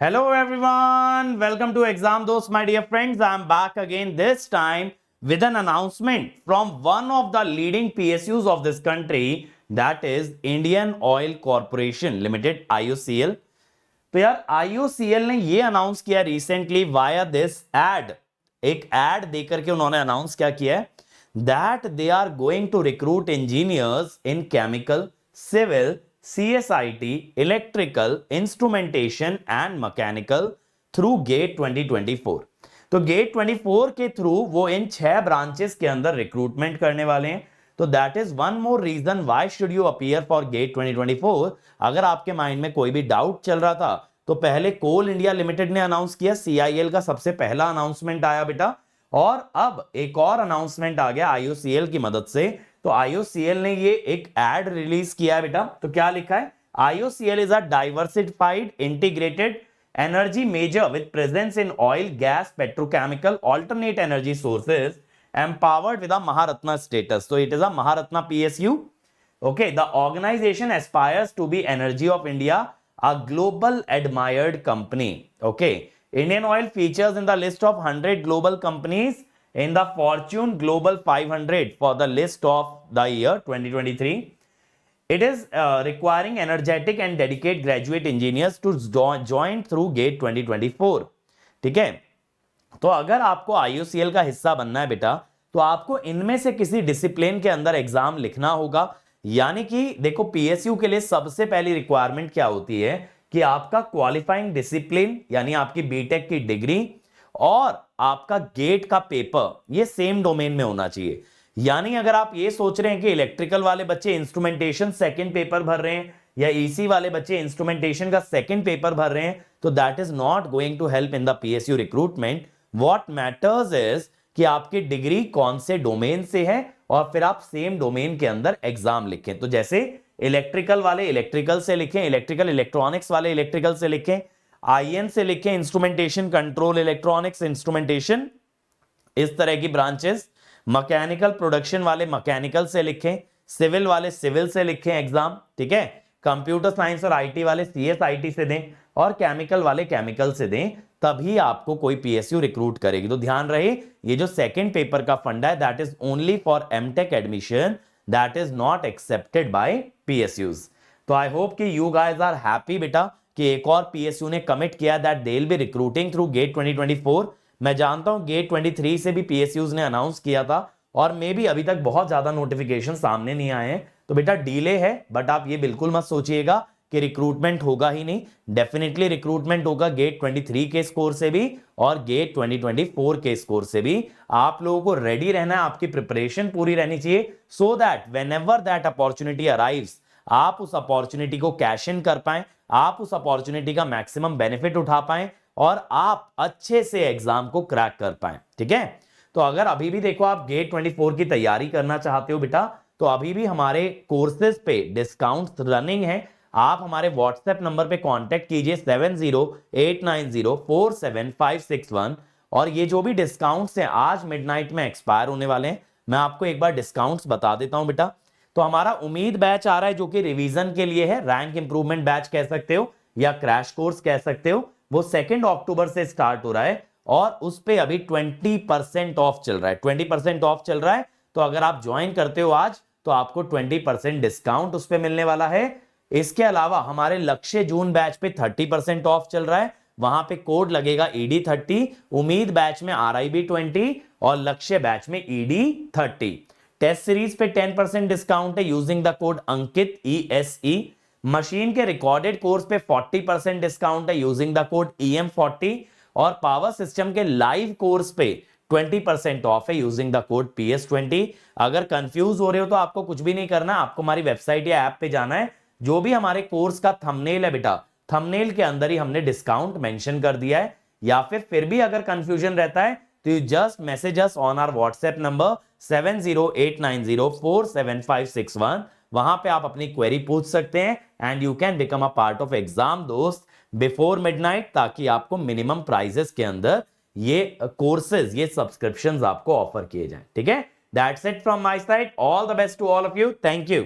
Hello everyone, welcome to Exam Dost, my dear friends. I am back again, this time with an announcement from one of the leading PSUs of this country, that is Indian Oil Corporation Limited, IOCL. तो यार IOCL ने ये announce किया recently via this ad, एक ad देकर के उन्होंने announce क्या किया है, that they are going to recruit engineers in chemical, civil, CSIT, electrical, instrumentation and mechanical through GATE 2024। तो गेट 24 के थ्रू वो इन 6 ब्रांचेस के अंदर रिक्रूटमेंट करने वाले हैं। तो that is one more reason why should you appear for GATE 2024। अगर आपके माइंड में कोई भी डाउट चल रहा था तो पहले कोल इंडिया लिमिटेड ने अनाउंस किया, CIL का सबसे पहला अनाउंसमेंट आया बेटा, और अब एक और अनाउंसमेंट आ गया IOCL की मदद से। तो IOCL ने ये एक एड रिलीज किया है बेटा। तो क्या लिखा है, IOCL is a diversified integrated energy major with presence in oil, gas, petrochemical, alternate energy sources, empowered with a Maharatna status. So it is a Maharatna PSU. Okay, the organization aspires to be Energy of India, a global admired company. Okay, Indian Oil features in the list of 100 global companies in the Fortune Global 500 for the list of the year 2023. It is requiring energetic and dedicated graduate engineers to join through GATE 2024. ठीक है, तो अगर आपको IOCL का हिस्सा बनना है बेटा, तो आपको इनमें से किसी डिसिप्लिन के अंदर एग्जाम लिखना होगा। यानी कि देखो, PSU के लिए सबसे पहली रिक्वायरमेंट क्या होती है कि आपका क्वालिफाइंग डिसिप्लिन यानी आपकी बीटेक की डिग्री और आपका गेट का पेपर ये सेम डोमेन में होना चाहिए। यानी अगर आप ये सोच रहे हैं कि इलेक्ट्रिकल वाले बच्चे इंस्ट्रूमेंटेशन सेकंड पेपर भर रहे हैं या EC वाले बच्चे इंस्ट्रूमेंटेशन का सेकंड पेपर भर रहे हैं, तो that is not going to help in the PSU recruitment. What matters is कि आपकी डिग्री कौन से डोमेन से है और फिर आप सेम डोमेन के अंदर एग्जाम लिखें। तो जैसे इलेक्ट्रिकल वाले इलेक्ट्रिकल से लिखें, इलेक्ट्रिकल इलेक्ट्रॉनिक्स वाले इलेक्ट्रिकल से लिखें, IN से लिखें इंस्ट्रूमेंटेशन कंट्रोल इलेक्ट्रॉनिक्स इंस्ट्रूमेंटेशन, इस तरह की ब्रांचेस। मैकेनिकल प्रोडक्शन वाले मैकेनिकल से लिखें, सिविल वाले सिविल से लिखें एग्जाम, ठीक है। कंप्यूटर साइंस और IT वाले CSIT से दें और केमिकल वाले केमिकल से दें, तभी आपको कोई PSU रिक्रूट करेगी। तो ध्यान रहे, ये जो सेकंड पेपर का फंड है that is only for MTech admission, that is not accepted by PSUs। तो आई होप कि यू गाइस आर हैप्पी बेटा कि एक और PSU ने कमिट किया that they will be recruiting through GATE 2024। मैं जानता हूं गेट 23 से भी PSUs ने अनाउंस किया था और मे भी अभी तक बहुत ज्यादा नोटिफिकेशन सामने नहीं आए हैं। तो बेटा डिले है, बट आप ये बिल्कुल मत सोचिएगा कि रिक्रूटमेंट होगा ही नहीं। डेफिनेटली रिक्रूटमेंट होगा गेट 23 के स्कोर से भी और गेट 2024 के स्कोर से भी। आप लोगों को रेडी रहना है, आपकी प्रिपरेशन पूरी रहनी चाहिए, so that whenever that opportunity arrives आप उस अपॉर्चुनिटी को कैश इन कर पाए, आप उस अपॉर्चुनिटी का मैक्सिमम बेनिफिट उठा पाए और आप अच्छे से एग्जाम को क्रैक कर पाए। ठीक है, तो अगर अभी भी देखो आप गेट 24 की तैयारी करना चाहते हो बेटा, तो अभी भी हमारे कोर्सेज पे डिस्काउंट रनिंग है। आप हमारे व्हाट्सएप नंबर पे कांटेक्ट कीजिए 7089047561, और ये जो भी डिस्काउंट्स हैं आज मिडनाइट में एक्सपायर होने वाले हैं। मैं आपको एक बार डिस्काउंट्स बता देता हूं बेटा। तो हमारा उम्मीद बैच आ रहा है जो कि रिवीजन के लिए है, रैंक इंप्रूवमेंट बैच कह सकते हो या क्रैश कोर्स कह सकते हो। वो 2 अक्टूबर से स्टार्ट हो रहा है और उस पे अभी 20% ऑफ चल रहा है, 20% ऑफ चल रहा है। तो अगर आप ज्वाइन करते हो आज तो आपको 20% डिस्काउंट उस पे मिलने वाला है। इसके अलावा हमारे लक्ष्य जून बैच पे 30% ऑफ चल रहा है, वहां पे कोड लगेगा ED30। उम्मीद बैच में RIB 20 और लक्ष्य बैच में ED30। टेस्ट सीरीज पे 10% डिस्काउंट है using the code Ankit ESE। Machine के रिकॉर्डेड कोर्स पे 40% डिस्काउंट है यूजिंग द कोड EM40 और पावर सिस्टम के लाइव कोर्स पे 20% ऑफ है यूजिंग द कोड PS20। अगर कंफ्यूज हो रहे हो तो आपको कुछ भी नहीं करना, आपको हमारी वेबसाइट या ऐप पे जाना है। जो भी हमारे कोर्स का थंबनेल है बेटा, थंबनेल के अंदर ही हमने डिस्काउंट मेंशन कर दिया है। या फिर भी अगर कंफ्यूजन रहता है तो you just message us on our WhatsApp number 7089047561। वहां पे आप अपनी क्वेरी पूछ सकते हैं and you can become a part of exam Dost before midnight, ताकि आपको मिनिमम प्राइजेस के अंदर ये कोर्सेज, ये सब्सक्रिप्शंस आपको ऑफर किए जाएं। ठीक है, that's it from my side. All the best to all of you. Thank you.